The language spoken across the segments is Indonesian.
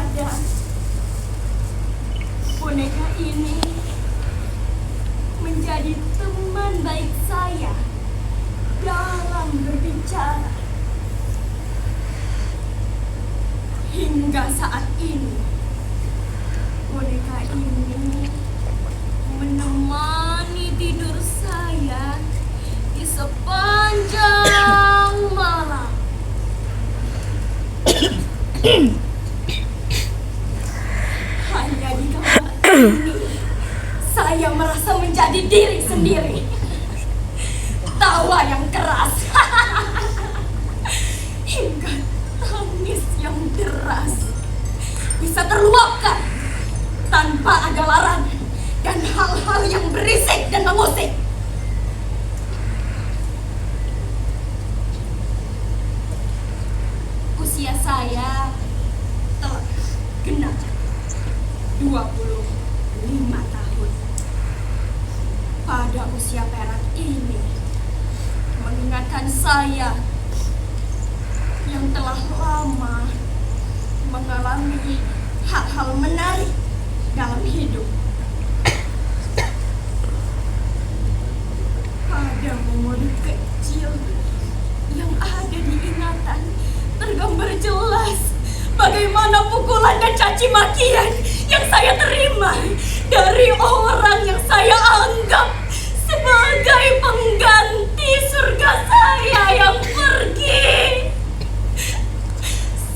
ada. Boneka ini menjadi teman baik saya dalam berbicara. Hingga saat ini, boneka ini menemani tidur saya di sepanjang malam. Hanya di kamar ini saya merasa menjadi diri sendiri. Tawa yang keras hingga tangis yang deras bisa terluapkan tanpa ada larangan dan hal-hal yang berisik dan mengusik. Usia saya telah genap 25 tahun. Pada usia perak ini mengingatkan saya yang telah lama mengalami hal-hal menarik dalam hidup. Pada memori kecil yang ada di ingatan tergambar jelas bagaimana pukulan dan caci makian yang saya terima dari orang yang saya anggap sebagai pengganti surga saya yang pergi.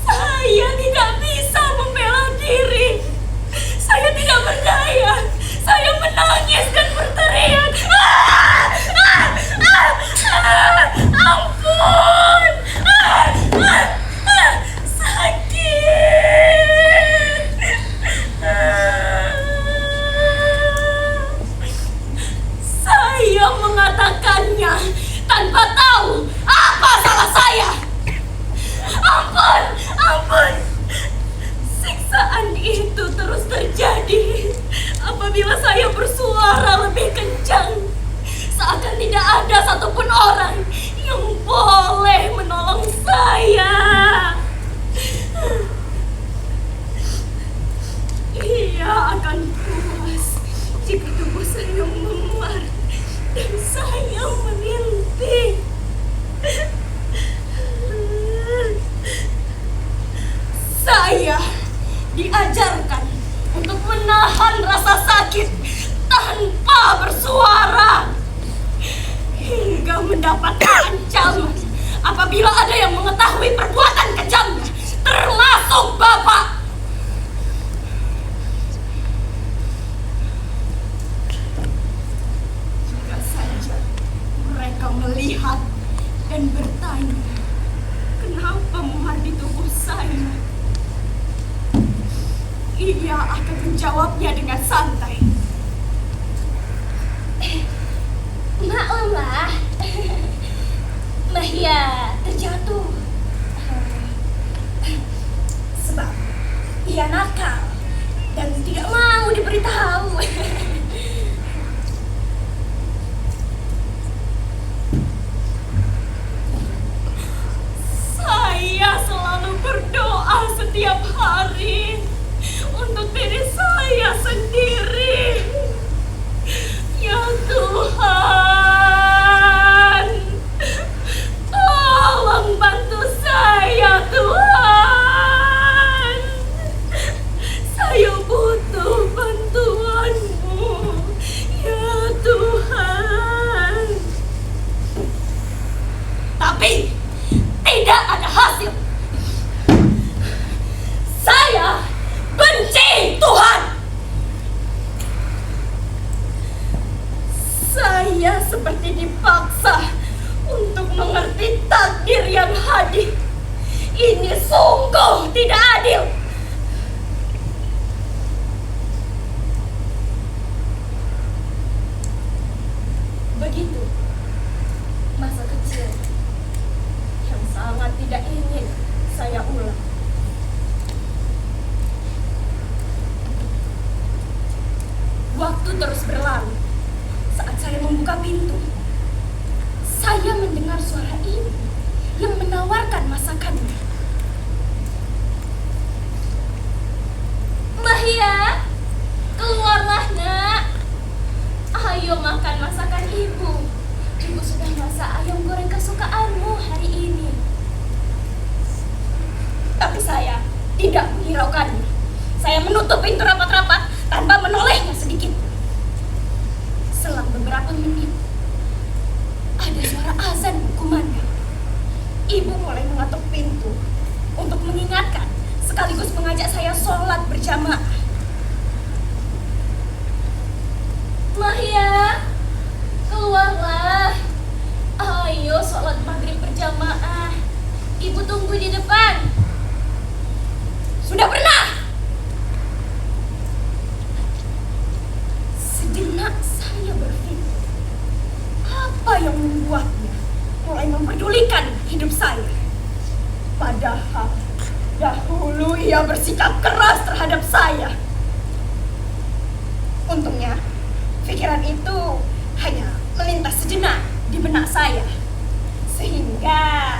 Saya tidak bisa membela diri. Saya tidak berdaya. Saya menangis dan berteriak. Ampun! Sakit! Saya mengatakannya tanpa tahu apa salah saya. Ampun! Ampun! Siksaan itu terus terjadi apabila saya bersuara lebih kencang. Seakan tidak ada satupun orang yang boleh menolong saya. Ia akan puas jika tubuh saya memuat dan saya merintih. Saya diajarkan untuk menahan rasa sakit tanpa bersuara hingga mendapatkan ancaman apabila ada yang mengetahui perbuatan kejamnya, termasuk Bapak. Jika saja mereka melihat dan bertanya, kenapa muar di tubuh saya? Ia akan menjawabnya dengan santai. Maklum lah, Mahia terjatuh sebab ia nakal dan tidak mau diberitahu. Saya selalu berdoa setiap hari untuk diri saya sendiri. Ya Tuhan, tolong bantu saya, Tuhan. Saya butuh bantuan-Mu, ya Tuhan. Tapi tidak ada hasil. Saya benci Tuhan. Saya seperti dipaksa untuk mengerti takdir yang hadir. Ini sungguh tidak adil. Begitu masa kecil yang sangat tidak ingin saya ulang. Waktu terus berlalu. Saat saya membuka pintu, saya mendengar suara ibu yang menawarkan masakannya. pintu rapat-rapat tanpa menolehnya sedikit. Selang beberapa menit, ada suara azan berkumandang. Ibu mulai mengetuk pintu untuk mengingatkan sekaligus mengajak saya sholat berjamaah. Mahya, keluarlah. Ayo sholat maghrib berjamaah. Ibu tunggu di depan. Sudah pernah? Sejenak saya berpikir, apa yang membuatnya mulai mempedulikan hidup saya? Padahal dahulu ia bersikap keras terhadap saya. Untungnya, pikiran itu hanya melintas sejenak di benak saya. Sehingga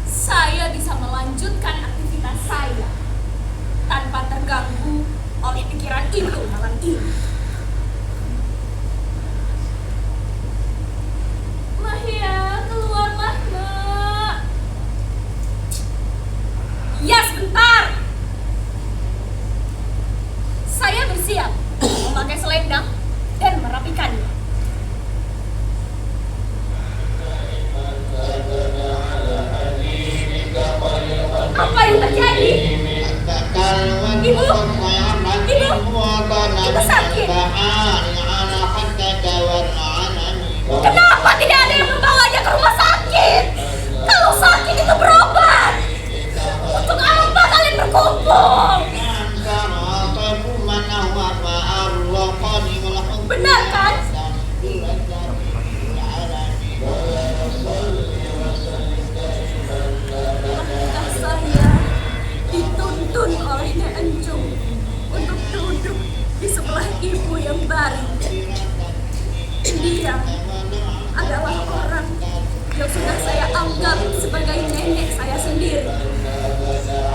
saya bisa melanjutkan aktivitas saya tanpa terganggu oleh pikiran itu malam ini. Mahya, keluarlah, Nak. Ya, sebentar. Saya bersiap memakai selendang dan merapikannya. Apa yang terjadi? Ibu, ibu sakit. Kenapa tidak ada yang membawanya ke rumah sakit? Kalau sakit itu berobat. Untuk apa kalian berkumpul? Benar kan? Saya dituntun oleh Nek Encung untuk duduk di sebelah ibu yang baring. Dia adalah orang yang sudah saya anggap sebagai nenek saya sendiri.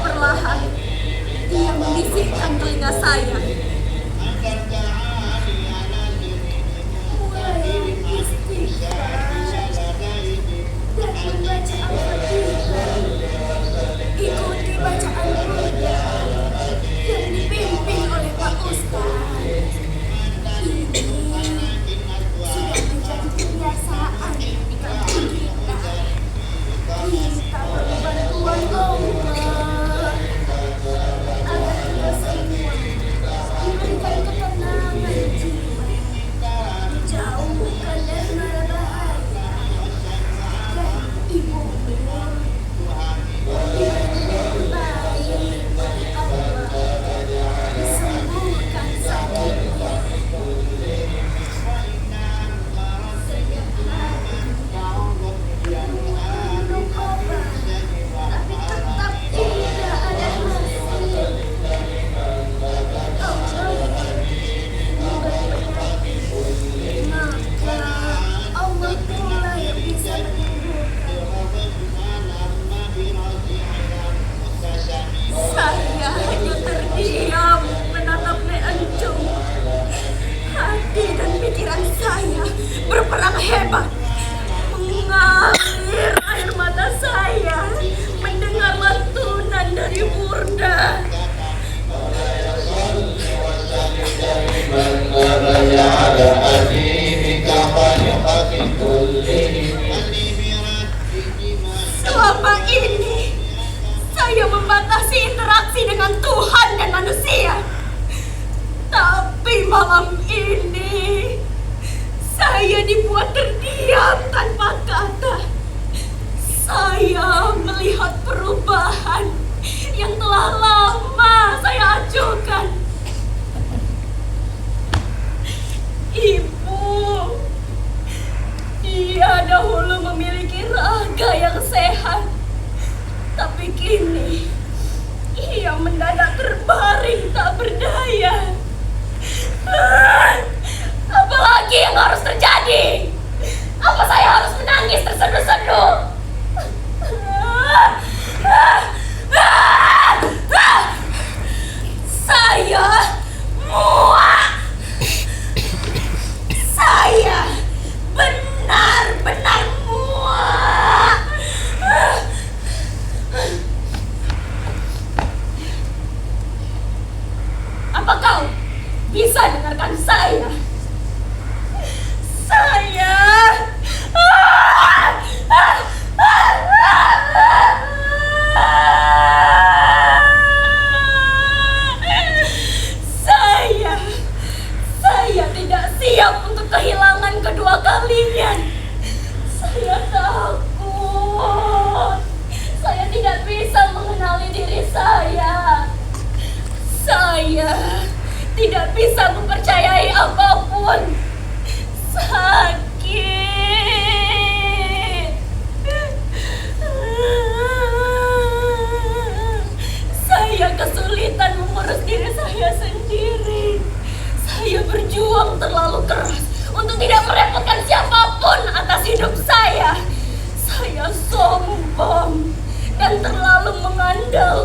Perlahan, dia membisikkan telinga saya. Mulai istighfar dan membaca Al-Fatihah. Ikuti bacaan Quran yang dipimpin oleh Pak Ustaz. Ini sudah menjadi kebiasaan di kampung kita. Kita perlu bantuan Allah agar kita semua diberikan ketenangan jiwa, dijauhkan dari mara bahaya, dan ibu diberikan baik Allah disembuhkan sakitnya. Setiap hari minum obat, tapi tetap tidak ada hasil. Maka Allah pula yang bisa menyembuhkan. Saya hanya terdiam menatap Nek Encung. Hati dan pikiran saya berperang hebat. Mengalir air mata saya mendengar lantunan dari Burda. Selama ini saya membatasi interaksi dengan Tuhan dan manusia. Tapi malam ini saya dibuat terdiam tanpa kata. Saya melihat perubahan yang telah lama saya ajukan. Ibu, dia dahulu memiliki raga yang sehat, tapi kini ia mendadak terbaring tak berdaya. Apalagi yang harus terjadi? Apa saya harus menangis terseduh-seduh? Saya muak. Saya benar-benar muak. bisa mempercayai apapun. Sakit. Saya kesulitan mengurus diri saya sendiri. Saya berjuang terlalu keras untuk tidak merepotkan siapapun atas hidup saya. Saya sombong dan terlalu mengandalkan